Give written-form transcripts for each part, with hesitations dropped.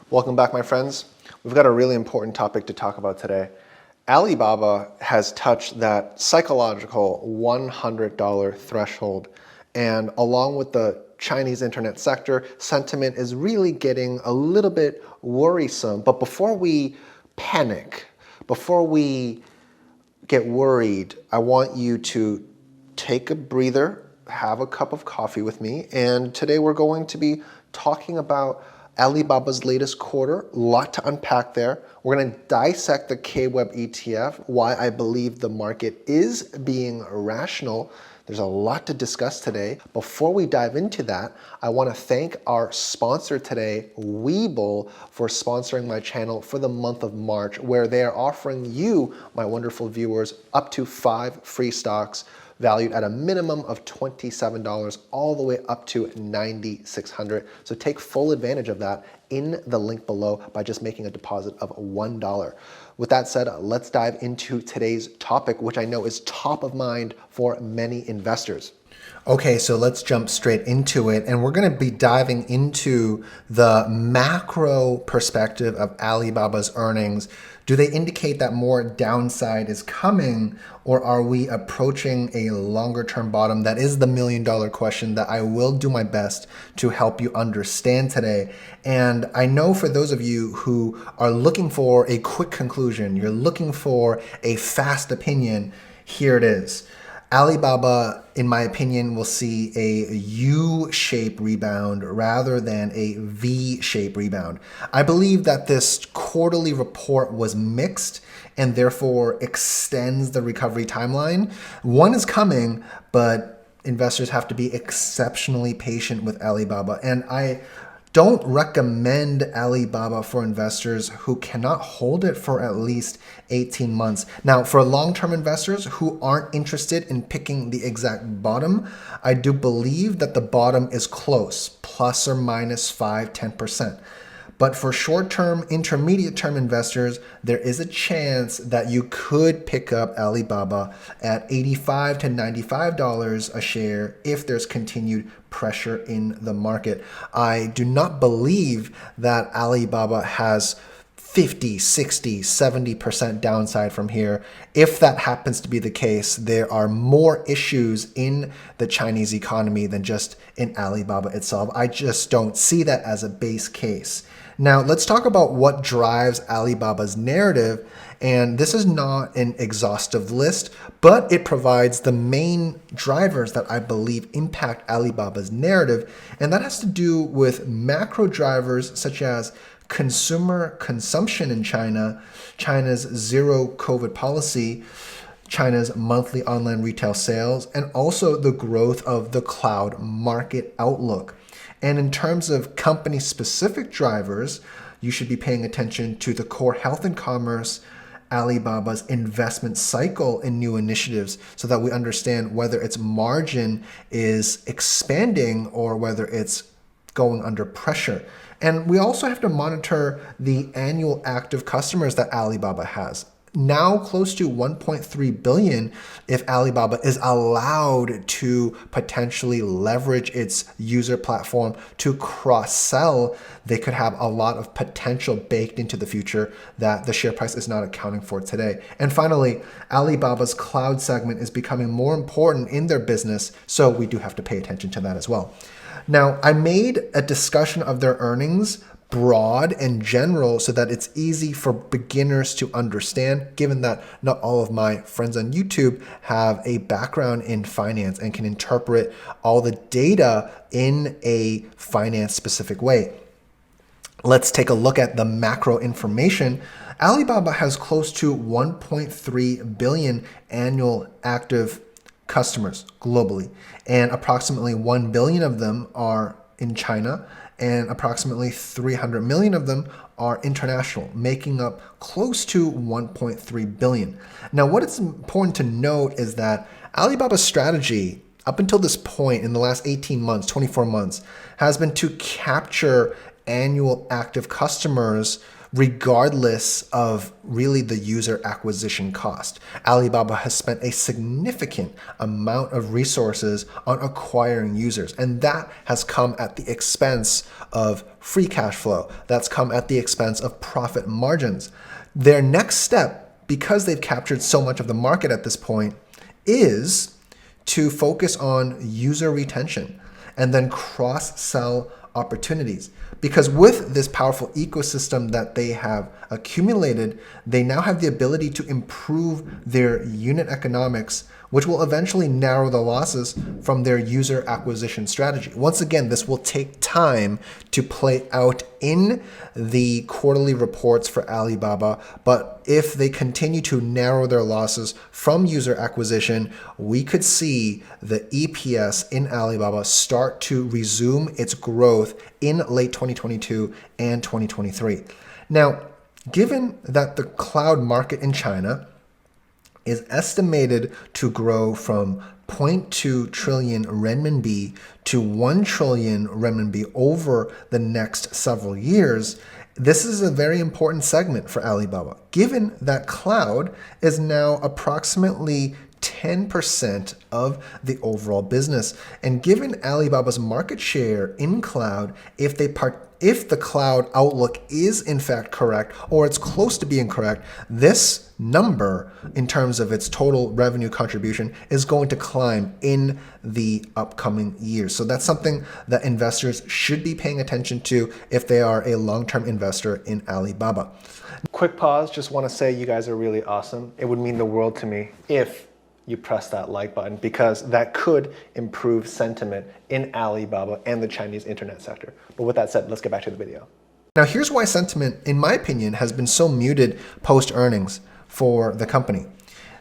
Welcome back, my friends. We've got a really important topic to talk about today. Alibaba has touched that psychological $100 threshold, and along with the Chinese internet sector, sentiment is really getting a little bit worrisome. But before we panic, before we get worried, I want you to take a breather, have a cup of coffee with me, and today we're going to be talking about Alibaba's latest quarter, a lot to unpack there. We're going to dissect the KWEB ETF, why I believe the market is being rational. There's a lot to discuss today. Before we dive into that, I want to thank our sponsor today, Webull, for sponsoring my channel for the month of March, where they are offering you, my wonderful viewers, up to 5 free stocks valued at a minimum of $27 all the way up to $9,600. So take full advantage of that in the link below by just making a deposit of $1. With that said, let's dive into today's topic, which I know is top of mind for many investors. Okay, so let's jump straight into it. And we're going to be diving into the macro perspective of Alibaba's earnings. Do they indicate that more downside is coming, or are we approaching a longer term bottom? That is the million-dollar question that I will do my best to help you understand today. And I know for those of you who are looking for a quick conclusion, you're looking for a fast opinion, here it is. Alibaba, in my opinion, will see a U-shaped rebound rather than a V-shaped rebound. I believe that this quarterly report was mixed and therefore extends the recovery timeline. One is coming, but investors have to be exceptionally patient with Alibaba. And I don't recommend Alibaba for investors who cannot hold it for at least 18 months. Now, for long-term investors who aren't interested in picking the exact bottom, I do believe that the bottom is close, plus or minus 5–10%. But for short-term, intermediate-term investors, there is a chance that you could pick up Alibaba at $85 to $95 a share if there's continued pressure in the market. I do not believe that Alibaba has 50, 60, 70% downside from here. If that happens to be the case, there are more issues in the Chinese economy than just in Alibaba itself. I just don't see that as a base case. Now, let's talk about what drives Alibaba's narrative. And this is not an exhaustive list, but it provides the main drivers that I believe impact Alibaba's narrative. And that has to do with macro drivers such as consumer consumption in China, China's zero COVID policy, China's monthly online retail sales, and also the growth of the cloud market outlook. And in terms of company-specific drivers, you should be paying attention to the core health and commerce, Alibaba's investment cycle in new initiatives, so that we understand whether its margin is expanding or whether it's going under pressure. And we also have to monitor the annual active customers that Alibaba has. Now close to 1.3 billion if Alibaba is allowed to potentially leverage its user platform to cross-sell. They could have a lot of potential baked into the future that the share price is not accounting for today. And finally, Alibaba's cloud segment is becoming more important in their business, so we do have to pay attention to that as well. Now, I made a discussion of their earnings broad and general so that it's easy for beginners to understand, given that not all of my friends on YouTube have a background in finance and can interpret all the data in a finance specific way. Let's take a look at the macro information. Alibaba has close to 1.3 billion annual active customers globally, and approximately 1 billion of them are in China, and approximately 300 million of them are international, making up close to 1.3 billion. Now, what is important to note is that Alibaba's strategy up until this point in the last 18 months, 24 months, has been to capture annual active customers regardless of really the user acquisition cost. Alibaba has spent a significant amount of resources on acquiring users, and that has come at the expense of free cash flow. That's come at the expense of profit margins. Their next step, because they've captured so much of the market at this point, is to focus on user retention and then cross-sell opportunities. Because with this powerful ecosystem that they have accumulated, they now have the ability to improve their unit economics, which will eventually narrow the losses from their user acquisition strategy. Once again, this will take time to play out in the quarterly reports for Alibaba, but if they continue to narrow their losses from user acquisition, we could see the EPS in Alibaba start to resume its growth in late 2022 and 2023. Now, given that the cloud market in China is estimated to grow from 0.2 trillion renminbi to 1 trillion renminbi over the next several years, this is a very important segment for Alibaba, given that cloud is now approximately 10% of the overall business. And given Alibaba's market share in cloud, if the cloud outlook is in fact correct, or it's close to being correct, this number in terms of its total revenue contribution is going to climb in the upcoming years. So that's something that investors should be paying attention to if they are a long-term investor in Alibaba. Quick pause, just want to say you guys are really awesome. It would mean the world to me if you press that like button, because that could improve sentiment in Alibaba and the Chinese internet sector. But with that said, let's get back to the video. Now, here's why sentiment, in my opinion, has been so muted post-earnings for the company.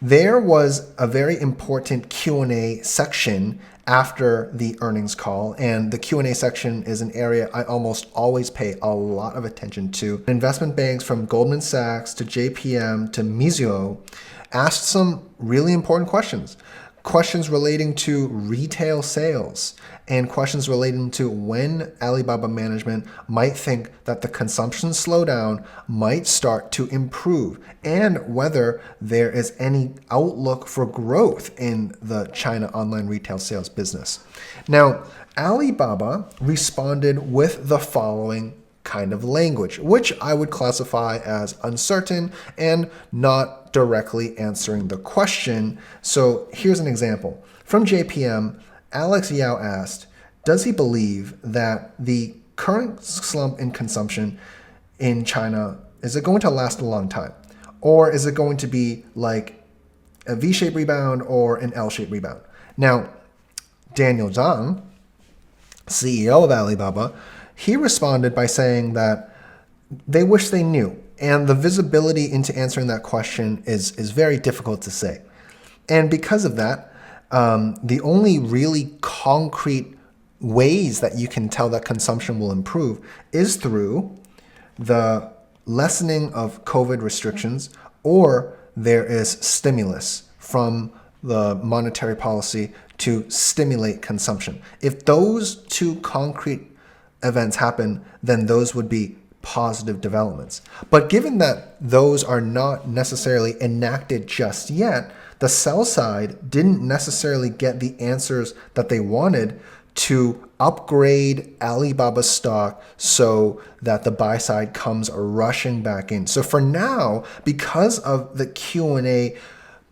There was a very important Q&A section after the earnings call, and the Q&A section is an area I almost always pay a lot of attention to. Investment banks from Goldman Sachs to JPM to Mizuho asked some really important questions. Questions relating to retail sales and questions relating to when Alibaba management might think that the consumption slowdown might start to improve and whether there is any outlook for growth in the China online retail sales business. Now, Alibaba responded with the following kind of language, which I would classify as uncertain and not directly answering the question. So here's an example. From JPM, Alex Yao asked, does he believe that the current slump in consumption in China, is it going to last a long time? Or is it going to be like a V-shaped rebound or an L-shaped rebound? Now, Daniel Zhang, CEO of Alibaba, he responded by saying that they wish they knew, and the visibility into answering that question is very difficult to say. And because of that, the only really concrete ways that you can tell that consumption will improve is through the lessening of COVID restrictions, or there is stimulus from the monetary policy to stimulate consumption. If those two concrete events happen, then those would be positive developments. But given that those are not necessarily enacted just yet, the sell side didn't necessarily get the answers that they wanted to upgrade Alibaba's stock so that the buy side comes rushing back in. So for now, because of the Q&A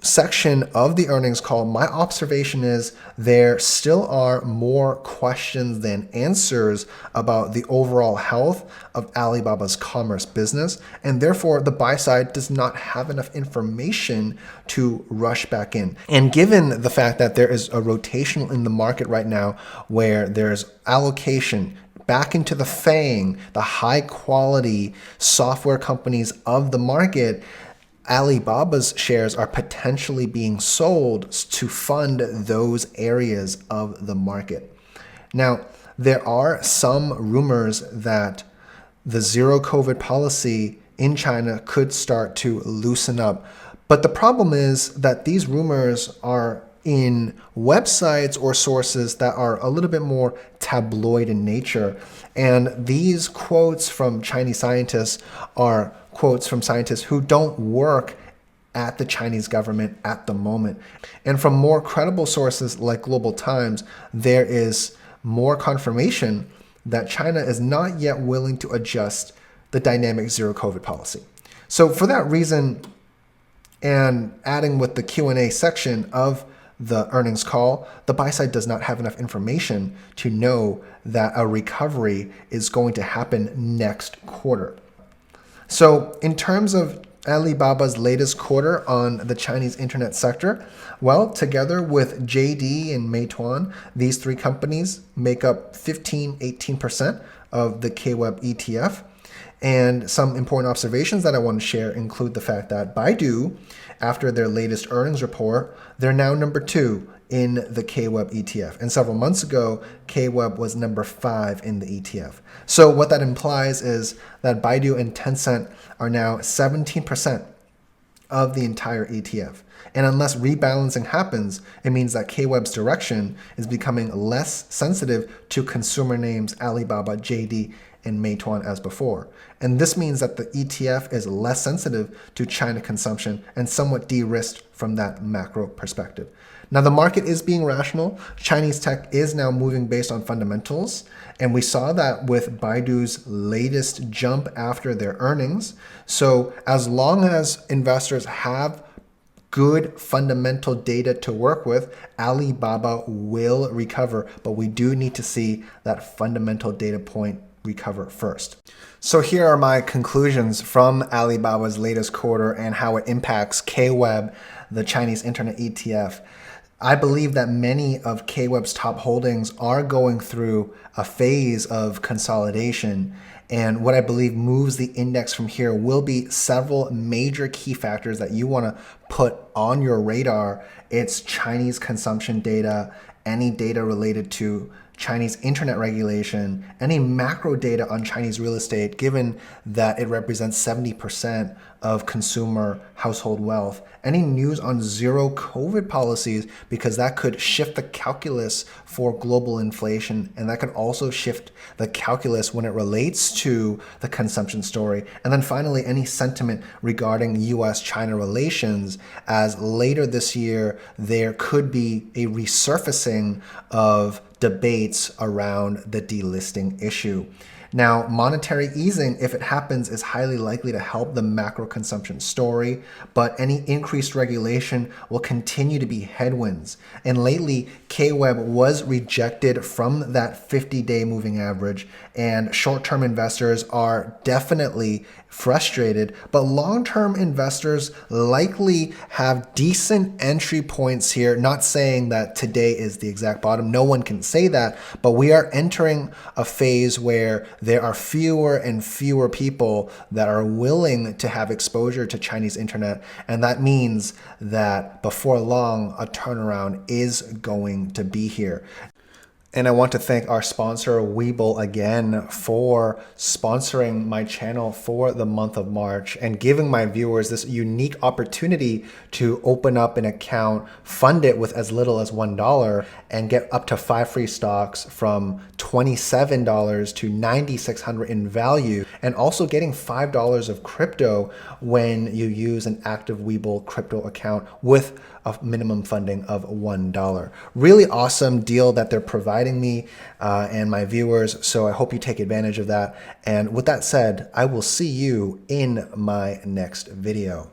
section of the earnings call, my observation is there still are more questions than answers about the overall health of Alibaba's commerce business, and therefore the buy side does not have enough information to rush back in. And given the fact that there is a rotation in the market right now where there's allocation back into the FANG, the high quality software companies of the market, Alibaba's shares are potentially being sold to fund those areas of the market. Now, there are some rumors that the zero COVID policy in China could start to loosen up. But the problem is that these rumors are in websites or sources that are a little bit more tabloid in nature. And these quotes from Chinese scientists are quotes from scientists who don't work at the Chinese government at the moment. And from more credible sources like Global Times, there is more confirmation that China is not yet willing to adjust the dynamic zero COVID policy. So for that reason, and adding with the Q&A section of the earnings call, the buy side does not have enough information to know that a recovery is going to happen next quarter. So in terms of Alibaba's latest quarter on the Chinese internet sector, well, together with JD and Meituan, these three companies make up 18% of the KWEB ETF. And some important observations that I want to share include the fact that Baidu, after their latest earnings report, they're now number 2 in the KWEB ETF. And several months ago, KWEB was number 5 in the ETF. So what that implies is that Baidu and Tencent are now 17% of the entire ETF. And unless rebalancing happens, it means that KWEB's direction is becoming less sensitive to consumer names Alibaba, JD, and Meituan as before. And this means that the ETF is less sensitive to China consumption and somewhat de-risked from that macro perspective. Now, the market is being rational. Chinese tech is now moving based on fundamentals. And we saw that with Baidu's latest jump after their earnings. So as long as investors have good fundamental data to work with, Alibaba will recover. But we do need to see that fundamental data point recover first. So here are my conclusions from Alibaba's latest quarter and how it impacts KWEB, the Chinese internet ETF. I believe that many of KWEB's top holdings are going through a phase of consolidation. And what I believe moves the index from here will be several major key factors that you want to put on your radar. It's Chinese consumption data, any data related to Chinese internet regulation, any macro data on Chinese real estate, given that it represents 70% of consumer household wealth, any news on zero COVID policies, because that could shift the calculus for global inflation, and that could also shift the calculus when it relates to the consumption story. And then finally, any sentiment regarding US-China relations, as later this year, there could be a resurfacing of debates around the delisting issue. Now, monetary easing, if it happens, is highly likely to help the macro consumption story, but any increased regulation will continue to be headwinds. And lately, KWEB was rejected from that 50-day moving average, and short-term investors are definitely frustrated, but long-term investors likely have decent entry points here. Not saying that today is the exact bottom, no one can say that, but we are entering a phase where there are fewer and fewer people that are willing to have exposure to Chinese internet, and that means that before long, a turnaround is going to be here. And I want to thank our sponsor, Webull, again for sponsoring my channel for the month of March and giving my viewers this unique opportunity to open up an account, fund it with as little as $1, and get up to 5 free stocks from $27 to $9,600 in value, and also getting $5 of crypto when you use an active Webull crypto account with a minimum funding of $1. Really awesome deal that they're providing me and my viewers, so I hope you take advantage of that. And with that said, I will see you in my next video.